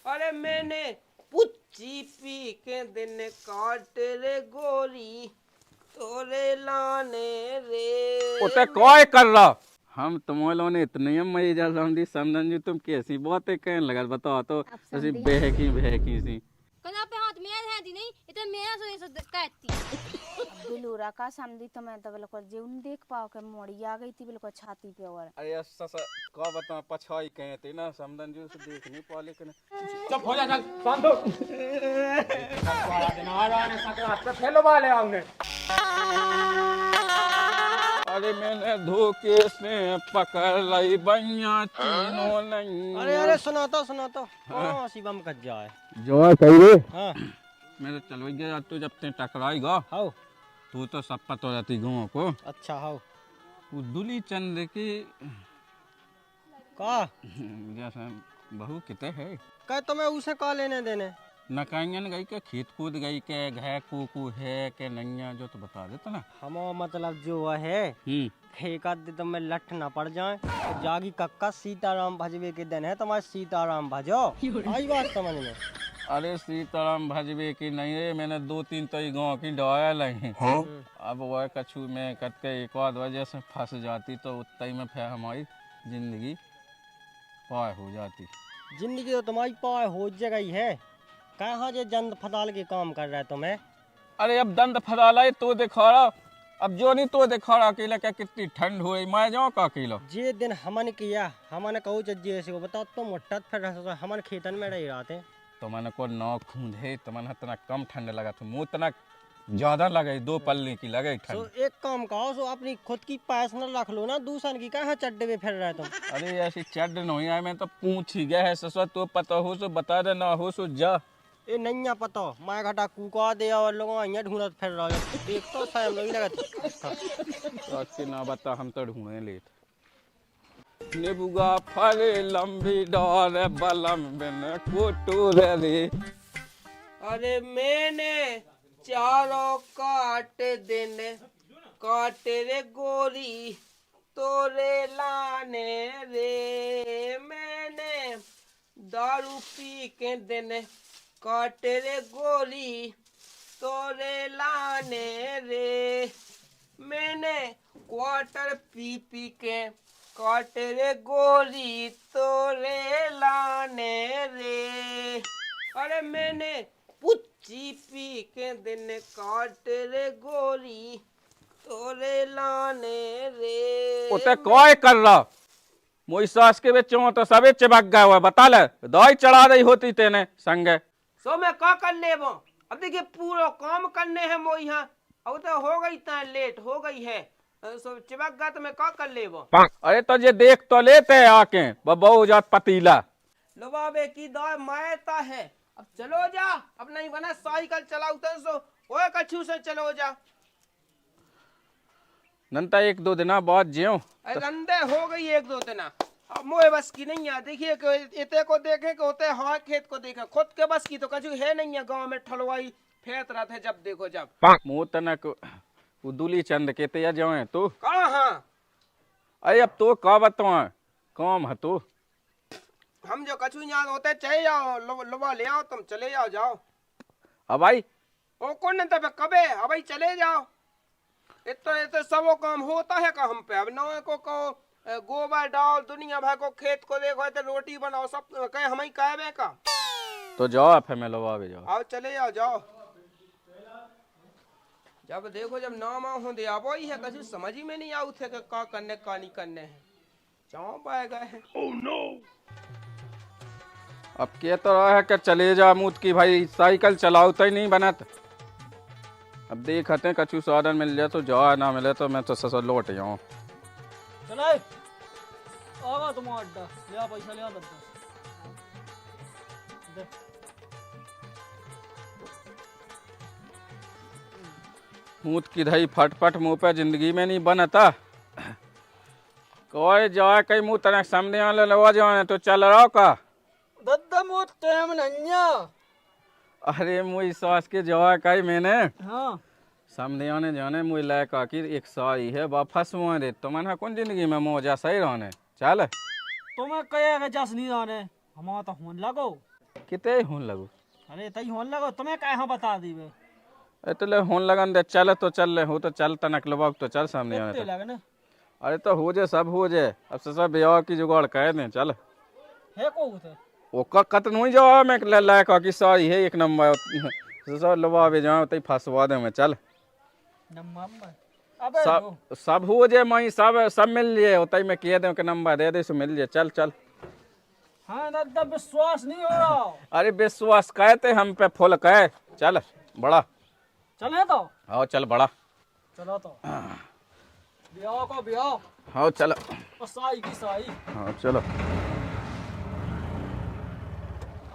अरे मैंने पुच्ची पी के दिन काट रे गोरी तोरे लाने रे उते काय कर रहा हम तुम्हारे ने इतने मजे जा समझी समझन जी तुम कैसी बातें कहने लगा बताओ तो ऐसी बहकी सी कना पे हाथ मेर है दी नहीं इते मेरा सो कहती बिलूरा का समझी तो मैं तो बिल्कुल जीवन देख पाओ के मोड़ी आ गई थी बिल्कुल छाती पे और अरे ससा का बता पछाई कहे थे ना समझन जी से देख नहीं पा लेकिन चुप हो जा चल शांत हो आ रहा है हाथ पे फैलो वाले आउने अरे मैंने धोखे से पकड़ लाई बैया तीनों नहीं अरे सुनाता हाँ शिवम कट जाए जो कही रे हाँ मेरे चलो गया तू जब ते टकराएगा हाउ तू तो सब पता हो जाती गाँव को अच्छा हाउ वो दुली चंद की का जैसे बहू किते है कह तुम्हें उसे का लेने देने न कहेंगे गई के खेत कूद गई के घे कू है के नैया जो तो बता देता ना हम मतलब जो है एक आध दिन में लठ ना पड़ जाए तो जागी कक्का सीताराम भजवे के दिन है तुम्हारे सीताराम भजो आई बात समझ में अरे सीताराम भजवे की नहीं रे मैंने 2-3 तो गाँव की डॉयल लाई अब वह कछु में करके एक आध वजह से फंस जाती तो उतना ही में फिर हमारी जिंदगी पार हो जाती। जिंदगी तो तुम्हारी पार हो गई है कहाँ जे जंद फदाल के काम कर रहा है तुम्हें अरे अब दंड फदाला तो दिखा रहा अब जो नहीं तो दिखा रहा अकेला क्या कितनी ठंड हुई मैं जाऊँ का अकेला जे दिन हमन किया हमन कहू जैसे को बताओ तुम मोटा फिर हमन खेतन में रह रहे थे तो मैंने को नौ खून है तो मैंने इतना कम ठंड लगा तो मुँह इतना ज्यादा लगे 2 पल्ले की लगे तो ठंड। तो एक काम कहो सो अपनी खुद की पर्सनल रख लो ना दूसरे की कहाँ चड्डे में फिर रहे तुम अरे ऐसी चढ़ नहीं है मैं तो पूछ ही गया है ससुर तो पता हो सो बता दे ना हो सो जा ये नहीं है पता मैं घटा कुका दे और लोगों यहाँ ढूंढत फिर रहा है देख तो शायद लोग लगा तो ना बता हम तो ढूंढे लेट निबुगा फरे लंबी डोर बलम बिन कोटूर रे अरे मैंने चारों काट दिन काट रे गोरी तोरे लाने रे मैंने दारू पी के दिन काट रे गोरी तोरे लाने रे मैंने क्वार्टर पी के काट रे गोरी तोरे लाने रे अरे मैंने पुच्ची पी के दिन काट रे गोरी तोरे लाने रे उते काय कर रहा मोई सास के बेचो तो सबे चिपक गया हुआ बता ले दवाई चढ़ा रही होती तेने संगे सो मैं का कर ले वो अब देखिए पूरा काम करने हैं वो यहाँ अब तो हो गई ता लेट हो गई है सो चिपक गया तो मैं का कर ले वो अरे तो ये देख तो लेते आके बहु जात पतीला लो बाबे की दवा मायता है अब चलो जा अब नहीं बना साइकिल चलाऊ तो सो ओए कछु से चलो जा नंता 1-2 दिन बाद ज्यो रंदे हो गई 1-2 दिन अब मोए बस की नहीं है देखिए इते को देखे के होते हाँ खेत को देखे खुद के बस की तो कछु है नहीं है गांव में ठलवाई फेंत रहा थे जब देखो जब मुँह तनक उदुली चंद के ते जो है तू कहाँ अरे अब तो का बताओ काम है तू हम जो कछु यहाँ होते चले जाओ लोबा ले आओ तुम चले जाओ अब भाई ओ कौन तब कबे अब भाई चले जाओ इतना सबो काम होता है का हम पे अब नौ को गोबर डाल दुनिया भर को खेत को देखो तो रोटी बनाओ सब कहे हम ही कहबे का तो जाओ फिर मैं लोबा भी जाओ आओ चले जाओ जब देखो जब नाम हो दे अब वही है कछु समझ ही में नहीं आऊ थे का करने का नहीं करने है चाव पाए गए हैं oh, no. अब के तो रहा है कि चले जा मूत की भाई साइकिल चलाओ तो ही नहीं बनत अब देखते हैं कछु साधन मिल जाए तो जाओ ना मिले तो मैं तो ससुर लौट जाऊँ चले आवा तुम अड्डा ले आ पैसा ले आ दे मूत की धई फटफट मुँह पे जिंदगी में नहीं बनता कोई जाए कहीं मुँह तनक सामने वाले लवा जाए तो चल रहा का दद्दा मोट टाइम नन्या अरे मुई सास के जवा कही मैंने हाँ सामने आने जाने मुई लायक की एक साई है वापस दे तो मैंने कौन जिंदगी में मौजा सही रहने चल तुम्हें कहे जस नहीं आने हमारा तो होन लगो कितने होन लगो अरे तई होन लगो तुम्हें कहाँ बता दी वे એટલે હોન लगन दे चल तो चल ले हो तो चल तनक लबाक तो चल सामने आने कितने तो लगे ना अरे तो हो जाए सब हो जाए अब से सब ब्याह की जुगाड़ कह दें चल है को उधर वो कत नहीं जाओ मैं लायक की सारी है एक नंबर सब लबा भी जाओ तई फंसवा दे मैं चल नम्मा अबे सब हो जाए मई सब मिल जाए उतई मैं कह दूं कि नंबर दे दे सो मिल जाए चल चल हाँ दादा विश्वास नहीं हो रहा अरे विश्वास कहते हम पे फुल कह चल बड़ा चले तो आओ चल बड़ा चलो तो ब्याह को ब्याह हाँ चलो और साई की साई हाँ चलो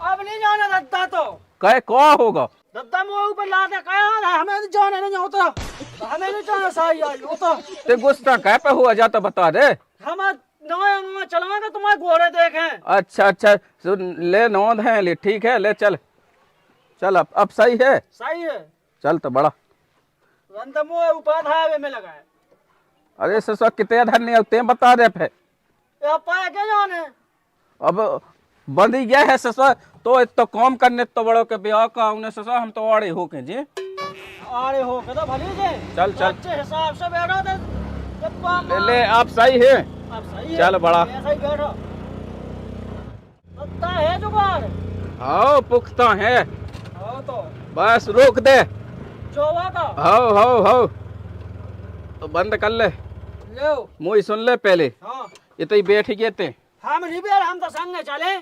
अब नहीं जाना दादा तो कह कौन होगा दादा मुँह ऊपर ला दे कहा हमें नहीं जाने नहीं होता हमें नहीं जाना साई आई वो तो ते गुस्सा कह पे हुआ जा तो बता दे हम नवा चलवाएंगे तुम्हारे घोड़े देखें अच्छा अच्छा सुन ले नौंद है ले ठीक है ले चल चल अब सही है सही है चल तो बड़ा रंत मुँह ऊपर हाईवे में लगा है अरे ससुर कितने धन नहीं ते बता दे फिर ये पाया क्या जाने अब बंद ही गया है ससुर तो तो काम करने तो बड़ों के ब्याह का उन्हें ससुर हम तो आड़े हो के जी अरे हो के तो भली जे चल चल अच्छे हिसाब से बैठो तो ले ले आप सही है अब सही है चल बड़ा ऐसा ही बैठो पत्ता है जुगाड़ हाँ पुख्ता है हाँ तो बस रोक दे चौवा का हो तो बंद कर ले लो मुझे सुन ले पहले हाँ ये तो बैठ गए थे हम रिपेयर हम तो संग चले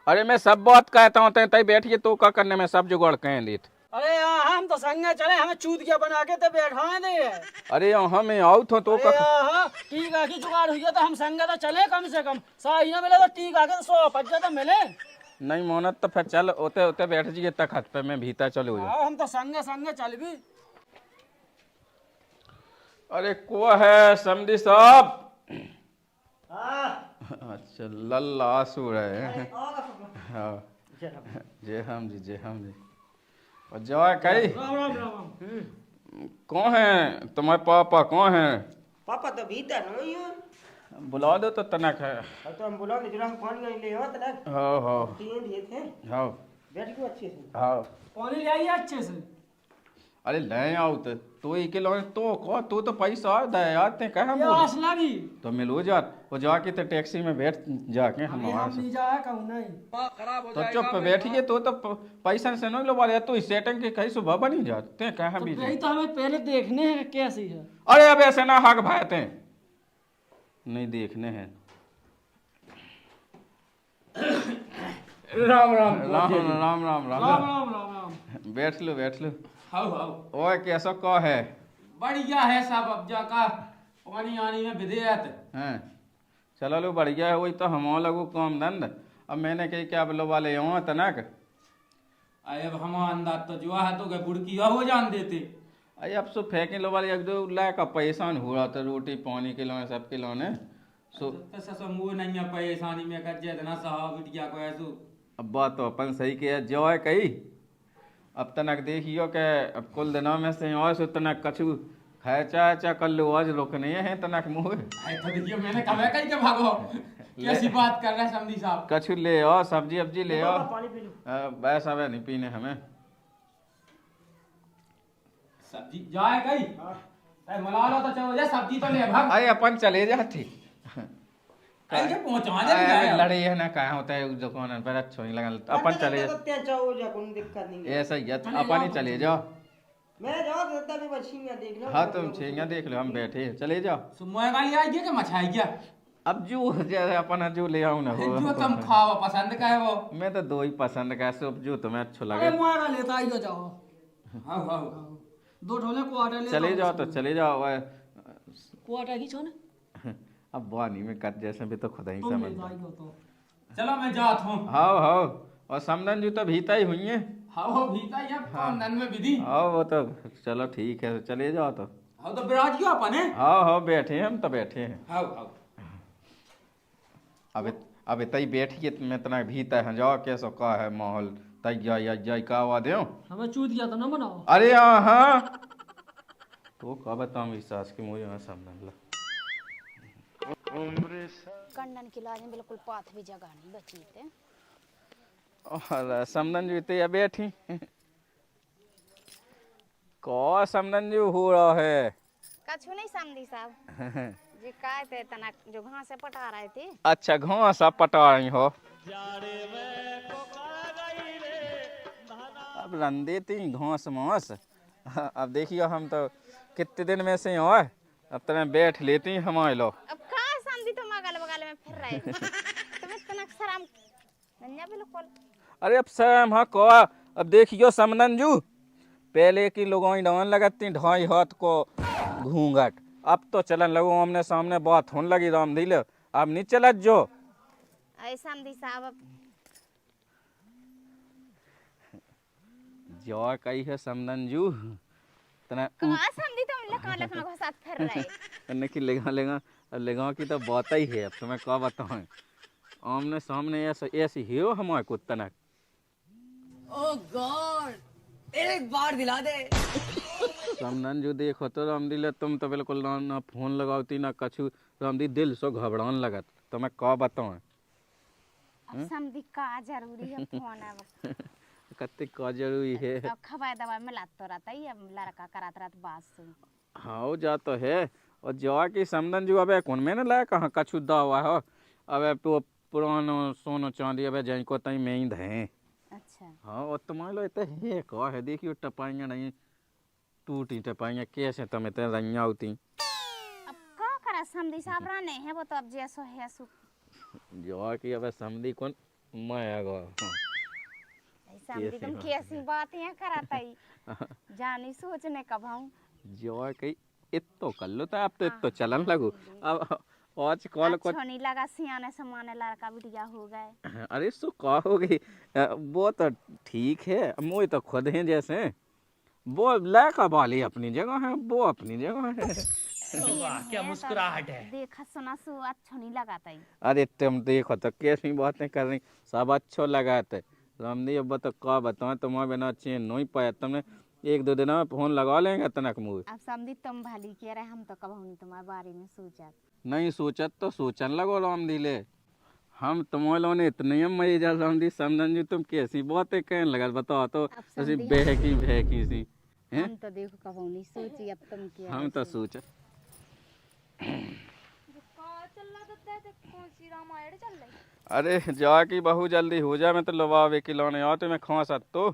अरे मैं सब बात कहता हूँ तई बैठ गए तो क्या करने में सब जुगाड़ कहें लेट अरे यार हम तो संग चले हमें चूतिया बना के तो बैठाए दे अरे यहाँ मैं आऊ तो अरे हाँ ठीक है कि जुगाड़ हुई है तो हम संग तो चले कम से कम सही ना मिले तो ठीक है 100 तो मिले नहीं मोनत तो फिर चल ओते ओते बैठ जाइए तक हाथ पे मैं भीतर चलो हाँ हम तो संग संग चल भी अरे को है समझी साहब अच्छा लल्ला आंसू रहे हाँ जय हम जी और जवा कही राम राम राम कौन है तुम्हारे पापा कौन है पापा तो भीतर नहीं है बुला दो तो तनक है तो हम बुला ले जरा पानी ले हो तक हाँ तीन दिए थे हाँ बैठ गयो अच्छे से हाँ पानी ले आइए अच्छे से अरे ले आओ तो एक किलो तो को तो पैसा दे यार ते कहा ये आस लगी तो मिलो जा वो जाके तो टैक्सी में बैठ जाके हम अभी वहाँ हम से नहीं जाए कहूँ नहीं तो चुप बैठिए तो पैसा से नहीं लो वाले तो सेटिंग के कहीं सुबह बनी जाते कहाँ भी यही तो हमें पहले देखने हैं कैसी है अरे अब ऐसे ना हक भाते नहीं देखने हैं राम राम राम राम राम राम राम राम राम बैठ लो हाउ हाउ ओए कैसा कौ है बढ़िया है सब अब जाका पानी आनी में विधेयत हैं चलो लो बढ़िया है वही तो हम लगू काम धंध अब मैंने कही क्या बोलो वाले यहाँ तनक अब हम अंदाज तो जो है तो के बुड़की हो जान देते अरे अब सो फेंके लो वाले एक दो लाख का पैसा हो रहा था रोटी पानी के लोने सब के लोने सो तो ससो मुंह नहीं है परेशानी में कर जे ना साहब बिटिया को ऐसो अब बात तो अपन सही किया जो है कही अब तनक देखियो के अब कुल दिनों में से और सो तनक कछु खाए चा कर लो आज लोग नहीं है तनक मुँह आई तो देखियो मैंने कहा कहीं के भागो कैसी बात कर रहे समधी साहब कछु ले आओ सब्जी अब्जी ले आओ पानी पी लो बस अब नहीं पीने हमें सब्जी जाए कहीं अरे मला लो तो चलो जा सब्जी तो ले भाग अरे अपन चले जाते कहीं के पहुंचा दे लड़े है ना कहाँ होता है उस दुकान पर अच्छा नहीं लगा अपन चले तो त्या चाहो जा कोई दिक्कत नहीं है ऐसा ही है अपन ही चले जाओ मैं जाओ तो भी बच्चियां देख लो हाँ तुम छेंगा देख लो हम बैठे हैं, चले जाओ सुमोए गाली आई गया कि मछाई गया अब जो जैसे अपन जो ले आऊँ ना हो जो तुम खाओ पसंद का है वो मैं तो दो ही पसंद का सब जो तुम्हें अच्छा अरे लगे मुआरा लेता ही जाओ हाउ हाउ दो ठोले क्वार्टर ले चले जाओ तो चले जाओ क्वार्टर की छोने अब वानी में कट जैसे भी तो खुदा ही तुम ले समझ जाइयो तो चलो मैं जात हूँ हाँ हाँ और समदन जी तो भीता ही हुई है हाउ हाउ भीता या नन में विधि हाँ वो तो चलो ठीक है चले जाओ तो हाउ तो बिराजियो अपन है हाँ हाँ बैठे हैं हम तो बैठे हैं हाउ हाउ अब इतना बैठिए मैं इतना भीता है जाओ कैसा का है माहौल तैया या का आवा दे हमें चूत गया तो ना बनाओ अरे हाँ तो का बताऊँ विश्वास की मुझे यहाँ समझ ला कंडन की लाज में बिल्कुल पाथ भी जगह नहीं बची थे और समदन जी ते बैठी को समदन जी हो रहा है। कछु नहीं समझी साहब जी काय थे तना जो घास से पटा रहे थे। अच्छा घास आप पटा रही हो। अब रन देती घास मास। अब देखियो हम तो कितने दिन में से हो अब तो मैं बैठ लेती हमारे लोग। अब कहाँ समझी तुम अगल बगल में फिर रहे तुम्हें तना शर्म नन्या बिल्कुल। अरे अब सैम हाँ को अब देखियो समदन जू पहले की लोगों डान लगती ढाई हाथ को घूंघट अब तो चलन लगो आमने सामने बात होने लगी राम दिल अब नहीं चलत जो ऐसा समझी साहब अब जो कही है समदन जू तना कहाँ समझी तुम लखन लखन के साथ फिर रहे की लेगा की तो बात ही है। अब तुम्हें क्या बताऊं आमने सामने ऐसी ही हो हमारे को तनक। ओह गॉड एक बार दिला दे। समदन जो देखो तो रामदिल तुम तो बिल्कुल ना फोन लगाती ना कछु रामदी दिल सो घबराने लगत तो मैं क्या बताऊं। अब समझी का जरूरी है फोन अब कत्ते का जरूरी है। अब खबर दवा में लात तो रहता ही अब लड़का करात रहता बात सुन। हाँ जा तो है और जो कि समदन जो अबे कौन मैंने लाया कहाँ कछु दावा हो अबे पुरानो सोनो चांदी अबे जै को तई में ही धे। अच्छा हाँ और तुम्हारे लो इतने है कहा है देखियो टपाइयाँ नहीं टूटी टपाइयाँ कैसे तुम इतने रंगा होती। अब का करा समझी साहब रहने है वो तो अब जैसो है सु जो कि अबे समझी कौन मैं आगा समझी तुम कैसी बातें कराता ही जानी सोचने कब हम जो कि इतो कर लो तो अब तो इतो चलन लगो अब आज कॉल को अच्छा नहीं लगा सियाने समाने लड़का बिटिया हो गए। अरे सो का हो गई वो तो ठीक है मुझे तो खुद हैं जैसे वो लड़का वाली अपनी जगह है वो अपनी जगह है। क्या मुस्कुराहट है। देखा सुना सु अच्छा नहीं लगाता ही। अरे तुम देखो तो कैसी बातें कर रही सब अच्छो लगाते रामदी अब तो क्या बताओ तुम्हारे बिना चैन नहीं पाया तुमने एक दो दिन में फोन लगा लेंगे तनक मुँह। अब समझी तुम भली कह रहे हम तो कब नहीं तुम्हारे बारे में सोचा नहीं सोचत तो सोचन लगो रामदी ले हम तुम्हारे लोगों ने इतने मजे जा रामदी समझन जी तुम कैसी बातें कहने लगा बताओ तो ऐसी बहकी सी हम तो देखो कब नहीं सोची अब तुम क्या हम तो सोच चल रहा था कौन सी रामायण चल रही। अरे जा की बहु जल्दी हो जा मैं तो लवावे की लाने आओ तो मैं खा सकता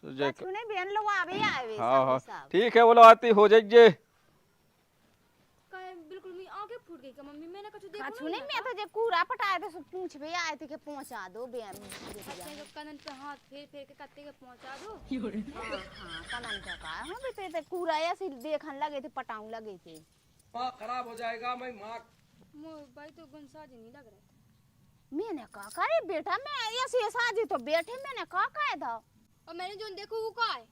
तो तूने बहन लोग आवे आवे हाँ हाँ ठीक है बोलो आती हो जाइए। बिल्कुल मैं आगे फूट गई मम्मी मैंने कुछ देखा कछु नहीं मैं तो जब कूड़ा पटाए थे सब पूछ भी आए थे कि पहुंचा दो बहन अच्छा जो कनन पे हाथ फेर फेर के कत्ते के पहुंचा दो। हां कनन का का हम भी तो कूड़ा ऐसे देखन लगे थे पटाऊ लगे थे माँ खराब हो जाएगा मैं माँ भाई तो गुनसाजी नहीं लग रहा था। मैंने कहा करे बेटा मैं ऐसे साजी तो बैठे मैंने कहा काहे था और मैंने जो देखो वो का है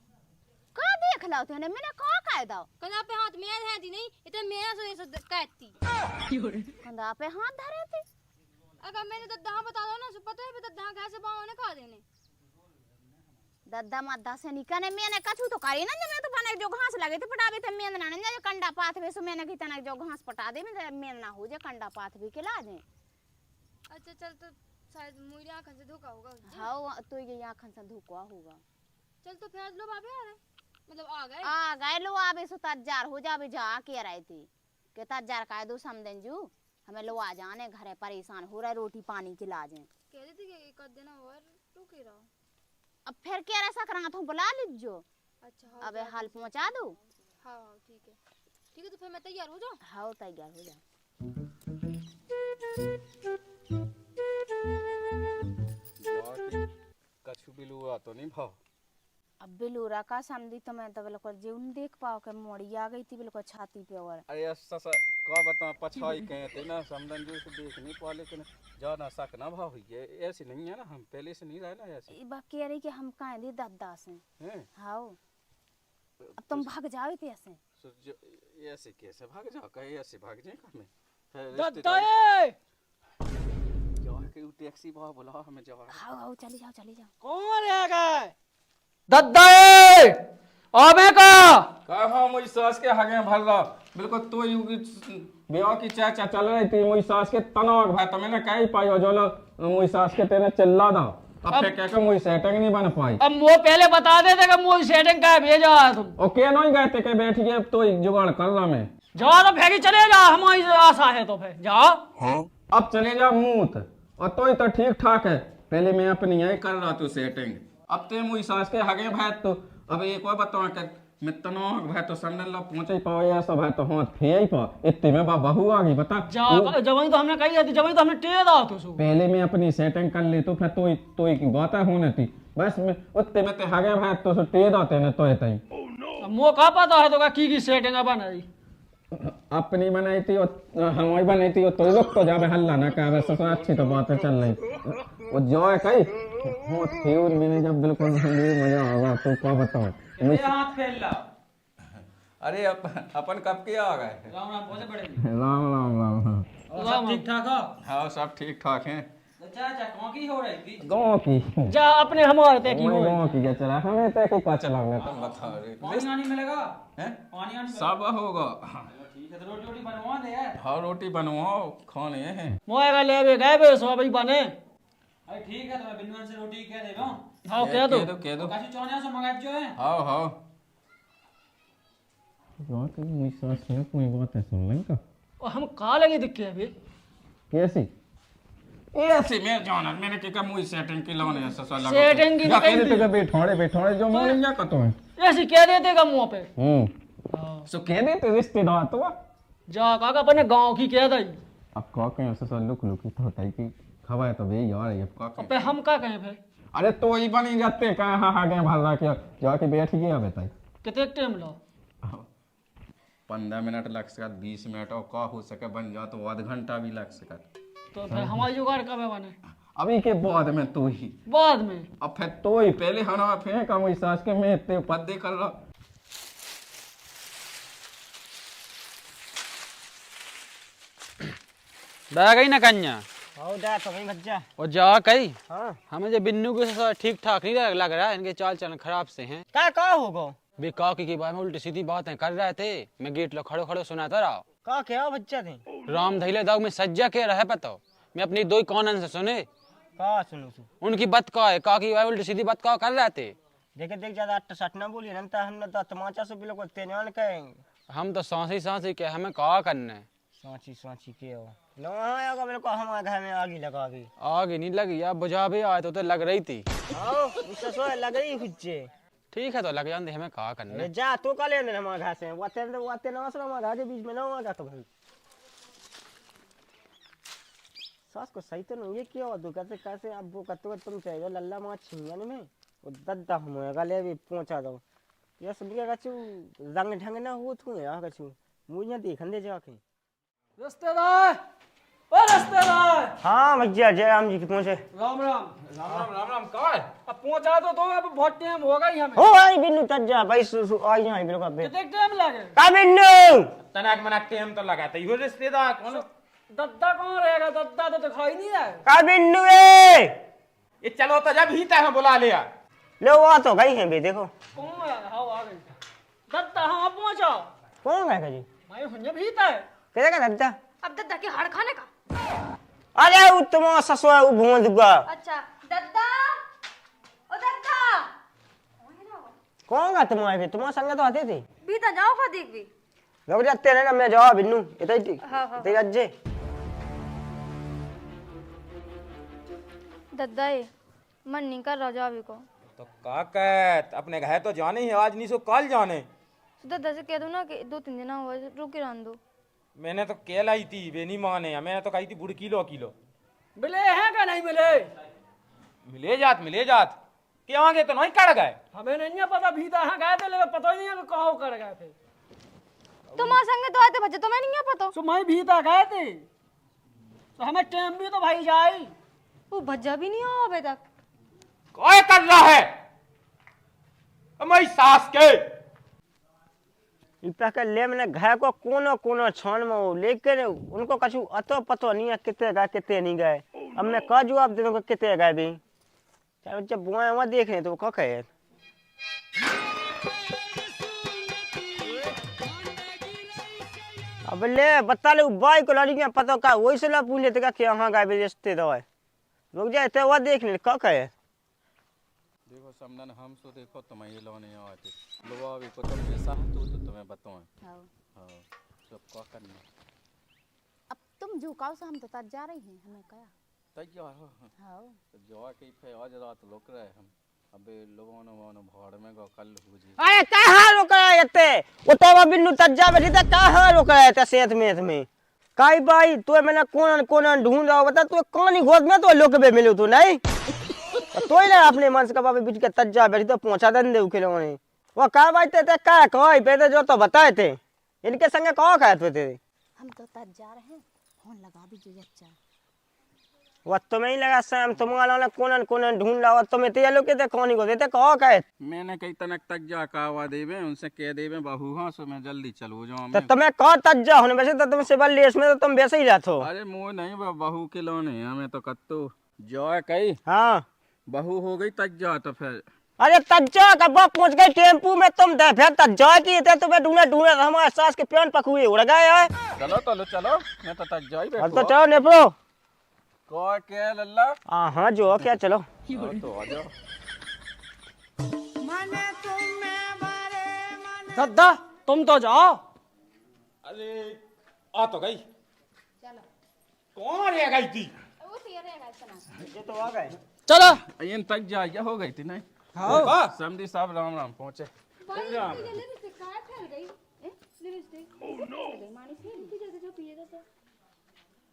का देख लो तूने मैंने कहा काहे था कना पे हाथ में है दी नहीं इतना मेरा सो ये सब कहती कंधा पे हाथ धरे थे। अगर मैंने दद्दा बता दो ना सो पता है दद्दा कैसे पाँव ने खा देने दद्दा मद्दा से निकने मैंने कछु तो करी ना मैं तो बने जो घास लगे थे पटावे थे मैं ना जो कंडा पाथ वे सो मैंने की तना जो घास पटा दे मैं ना हो जे कंडा पाथ भी खिला दे। अच्छा चल तो शायद मुझे आँखों से धोखा होगा। हाँ तो ये आँखों से धोखा होगा। चल तो फिर लोग आ गए मतलब आ गए लो आवे सो तजार हो जावे जा के रहे थे के तजार का दो समदन जू हमें लो आ जाने घरे परेशान हो रहा रोटी पानी खिला जे कह रही थी कि एक दिन और रुके रहो। अब फिर क्या ऐसा करा तो बुला लीजो। अच्छा हाँ अबे हाल पहुंचा दो। हाँ ठीक है तो फिर मैं तैयार हो जाऊँ। हाँ तैयार हो जा। कछु बिलुआ तो नहीं भाव अब बिलूरा का समझी तो मैं तो बिल्कुल जीवन देख पाओ के मोड़ी आ गई थी बिल्कुल छाती पे और अरे ऐसा का बता पछाई कहते ना समदन जो से देख नहीं पा लेकिन ज्यादा शक ना भाव हुई है ऐसे नहीं है ना हम पहले से नहीं रहे ना ऐसे बा कह रही कि हम कहाँ दी दद्दा से हैं हाँ अब तुम भाग जाओ थे ऐसे ऐसे कैसे भाग जाओ कहे ऐसे भाग जाए हमें दद्दा के टैक्सी भाव बुला हमें जाओ हाँ चली जाओ कौन रहेगा दद्दा आवे का कहा मुझ सास के हगे भर रहा बिल्कुल तो ब्याह की चाचा चल रही थी मुझ सास के तनाव भाई तो मैंने कही पाई हो जो मुझ सास के तेरे चिल्ला ना अब फिर क्या मुझे सेटिंग नहीं बन पाई। अब वो पहले बता देते कि मुझे सेटिंग का भेजा है तुम। ओके नहीं गए थे के बैठ गए तो जुगाड़ कर ला मैं। जाओ तो फेंकी चले जाओ, हमारी आशा है तो फिर जाओ। अब चले जा मूत और तो ठीक ठाक है। पहले मैं अपनी यही कर रहा तू सेटिंग। अब ते मुझे सास के हगे भाई तो अब एक और बताओ कि मैं तनो भाई तो संडल लो पहुंचे पाओ या सब है तो हाथ फेई पा इतने में बहू आ गई बता। जा जवानी तो हमने कही थी, जवानी तो हमने टेढ़ दाओ तो पहले मैं अपनी सेटिंग कर ली तो फिर तो की बात होने थी बस मैं उतने में ते हगे भाई तो टेढ़ आते ने तो तई। मो का पता है तो का की सेटिंग बनाई अपनी बनाई थी और हमारी बनाई थी तो लोग तो जावे हल्ला ना कर ससुर अच्छी तो बातें चल रही वो जो है कही हो थी और मैंने जब बिल्कुल मजा आवा तो क्या बताओ हाथ फैल ला। अरे अपन कब के आ गए? राम राम पहुंचे बड़े। राम राम राम हाँ सब ठीक ठाक हो? हाँ सब ठीक ठाक हैं। चाचा कौन की हो रही थी? गाँव की जा अपने हमारे ते की हो गाँव की क्या चला हमें तो को क्या चला मैं बता रहे पानी आनी मिलेगा? हैं? पानी आनी सब होगा। ठीक है तो रोटी रोटी बनवा दे यार। हाँ रोटी बनवाओ खाने हैं। मोए का ले बे गए बे सो भाई बने। अरे ठीक है तो मैं बिंदुवन से रोटी कह देगा। हाँ कह दो कह दो काशी चौनिया से मंगा जो है। हाँ हाँ बात मुझे सास में कोई बात है सुन लें का और हम कहा लगे दिक्के अभी कैसी ऐसी मैं जाना मैंने क्या मुझे सेटिंग की लाने ऐसा सा लगा सेटिंग की या कह देते कि बैठोड़े जो मोल या कतो है ऐसी कह देते का मुंह पे। सो कह देते रिश्तेदार तो जा काका अपने गांव की कह दई। अब का कहीं ऐसा सा लुक लुकी तो टाइप की खबर है तो वे यार ये का अब पे हम का कहें फिर अरे तो ही बनी जाते कहां हां गए भला के जाके बैठ गया बताई कितने टाइम लो 15 मिनट लग सकता 20 मिनट और का हो सके बन जा तो आधा घंटा भी लग सकता तो फिर हमारी जुगाड़ कब है बने अभी के बाद में तो ही बाद में अब फिर तो ही पहले हना फेंक हम इस सास के में इतने पद्दे कर रहा दा गई ना कन्या आओ दा तो भाई बच्चा और जा कही हां हमें जो बिन्नू के ठीक ठाक नहीं लग रहा है, इनके चाल चलन खराब से हैं। का होगा बे काकी की बात में उल्टी सीधी बातें कर रहे थे। मैं गेट लो खड़ो खड़ो सुनाता रहा। का क्या बच्चा थे राम धैले दाग में सज्जा के रहे पता मैं अपनी दो कानन से सुने का सुनो उनकी बात का है काकी भाई उल्टी सीधी बात का कर रहे थे। देखे देख ज्यादा अट्ट सट ना बोलिए ना हमने तो तमाचा से भी लोग तेजान कहेंगे। हम तो सांसी के हमें कहा करना है सांची के हो लो आया मेरे को हमारे घर में आग ही लगा दी। आगे नहीं लगी यार बुझा भी आए तो लग रही थी। आओ विश्वास लग रही खुच्चे ठीक है तो लग जाते हमें कहा करना है। जा तू का लेने हमारे घर से वाते ना असर हमारे घर के बीच में ना होगा तो भाई सास को सही तो नहीं है क्या हो कैसे कैसे अब वो कतो तुम चाहिए लल्ला मां छिंगन में वो दद्दा हम ले भी पहुंचा दो ये सब क्या कछु रंग ढंग ना हो तू यार कछु मुझे देखन दे जाके रिश्तेदार ओ रिश्तेदार। हाँ भैया जय राम जी के पहुंचे। राम राम राम राम राम राम कौन? अब पहुंचा तो अब बहुत टाइम होगा ही हमें। हो आई बिन्नू तज्जा भाई आई यहां बिल्कुल बे कितने टाइम लगे का बिन्नू तनाक मनाक टाइम तो लगाता ही हो रिश्तेदार कौन? दद्दा कौन रहेगा दद्दा तो दिखाई नहीं रहा का बिन्नू ए ये चलो तो जब ही तय बुला लिया लो वो तो गई है बे देखो कौन है हां आ गई दद्दा हां पहुंचा कौन है जी मैं हुन्ने भी था केदा का दद्दा अब दद्दा के हाड़ खाने का। अरे उत्तम ससुआ उ भों दुगा अच्छा दद्दा ओ दद्दा कौन का तुम आए तुम संग तो आते थे बीता जाओ का देख भी लोग जाते रहे ना मैं जाओ बिन्नू इतई ठीक हाँ, हाँ। ते अज्जे दद्दा ये मन नहीं कर रहा जावे को। तो का कहत अपने घर तो जाने ही आज नहीं सो कल जाने। तो दद्दा से कह दो ना कि 2-3 दिन हुआ रुक रह दो। मैंने तो कहलाई थी वे नहीं माने मैंने तो कही थी बुढ़ किलो मिले हैं का नहीं मिले मिले जात क्या आगे तो नहीं कड़ गए। हमें नहीं पता भीता हां गए थे लेकिन पता ही नहीं है कि कहां कर गए थे। तुम्हारे संग तो आते बच्चे तुम्हें नहीं पता। तो मैं भीता गए थे तो हमें टाइम भी तो भाई जाई वो भज्जा भी नहीं हुआ अभी तक। कोई कर रहा है हमारी सास के इतना के ले मैंने घर को कोनो कोनो छान में लेकिन उनको कछु अतो पतो नहीं है कितने गए कितने नहीं गए। अब मैं का जवाब दे दूं कितने गए भी चाहे जब बुआ वहां देख रहे तो वो का कहे अब ले बता ले बाई को लड़ी के पता का वही से ला पूछ लेते का कि हां गए रिश्ते दो है रुक जाए तो वो देख ले का कहे देखो समदन हम सो देखो तुम्हें ये लोने आते लोग अभी को तुम जैसा तो तुम्हें बताऊं। हाँ हाँ सब क्या करना अब तुम झुकाओ से हम तो तज जा रही हैं हमें क्या तैयार हो हाँ तो जो के पे आज रात लोग रहे हम अबे लोगों ने वो भाड़ में गो कल हो जी अरे कहाँ रुक रहे थे उतवा बिन्नू तज्जा बैठी था कहाँ रुक रहे थे सेत में काई भाई तू मैंने कोन ढूंढ रहा बता तू कौन गोद में तो लोग बे मिलू तू नहीं तो ही ना अपने मन से का बाबे बीच के तज्जा बैठी तो पहुंचा दन दे उके लोगों ने वो कहा भाई ते का कोई पे जो तो बताए थे इनके संगे कहाँ खाए थे हम तो तज जा रहे हैं फोन लगा भी जो अच्छा वो तुम्हें ही लगा शाम तुम्हारा कोन ढूंढ रहा तुम्हें ते लोग के कौन को देते कहाँ खाए मैंने कई तनक तक जा कावा देवे उनसे कह देवे बहू हाँ सो मैं जल्दी चलो जाऊँ तो तुम्हें कहाँ तज्जा होने वैसे तो तुम सिवल लेस में तो तुम वैसे ही रहते हो अरे मुँह नहीं बहू के लोने हमें तो कत्तो जो है कही हाँ बहू हो गई तक जा तो फिर अरे तज्जा कब पहुंच गए टेम्पू में तुम दे फिर तज्जा की थे तुम्हें ढूंढे हमारे सास के प्यान पकुए उड़ गए है चलो मैं तो तक जा ही अब तो चलो नेपरो को क्या लल्ला हाँ जो क्या चलो तो आ जाओ दद्दा तुम तो जाओ। अरे आ तो गई कौन रह गई थी ये तो आ गए चलो ये तक जा क्या हो गई थी नहीं हाँ समझी साहब राम राम पहुंचे भाई ये लिपस्टिक कहाँ फैल गई लिपस्टिक ओह नो मानी फैल जैसे जो पिएगा तो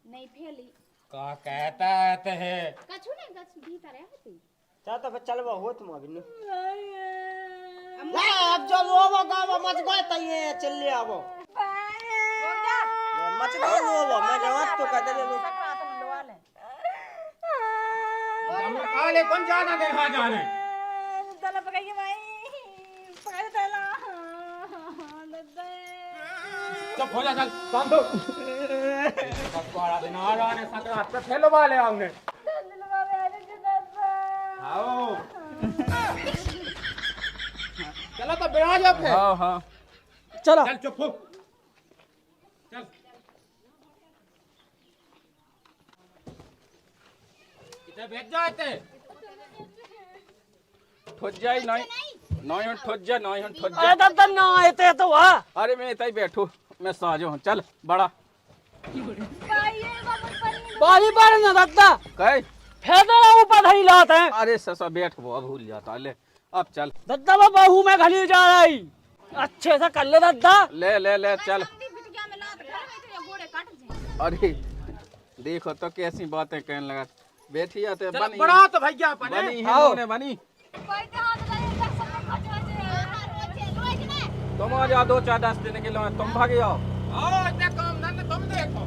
नहीं फैली का कहता है कछु नहीं कछु भीतर है होती चल तो फिर चलवा हो तुम अभी अम्मा अब जो वो गावा मच गए त ये चल आवो मच गए वो मैं जवाब तो कहते ले हम काले कौन जाना दे कहां जाने दला पकाइए भाई पकाए दला दद्दा चुप हो जा चल काम तो पकवाड़ा दिन आ रहा ने संक्रांत पे फैलो वाले आउने दला में आने के दद्दा आओ चलो तो बिना जा फिर हाँ हाँ चलो चल चुप हो चल इधर बैठ जा इते ठुज जाई नहीं नहीं ठुज जा नहीं ठुज जा अरे दद्दा ना आते तो वाह अरे मैं इतना ही बैठू मैं साजो हूँ चल बड़ा बारी बार ना दद्दा कहे फेदरा ऊपर धरी लात है अरे ससा बैठ वो भूल जाता ले अब चल दद्दा वो बहू में घली जा रही अच्छे से कर ले दद्दा ले चल बिटिया में लात घर में तेरे घोड़े काट जाए अरे देखो तो कैसी बातें कहने लगा बैठी आते बनी बड़ा तो भैया अपन बनी है उन्होंने बनी बैठे हाथ लगे कर सब खच रोज ने तुम आ जाओ 2-4-10 दिन के लिए तुम भागे आओ आओ इतना काम धंधे तुम देखो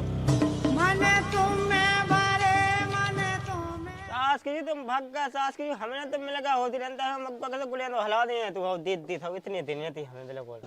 सास की तुम भाग गए सास की हमें तो मिलेगा होती रहता है मग्गा कैसे गुड़िया तो हला दे तू दे था इतने दिन थी हमें बिल्कुल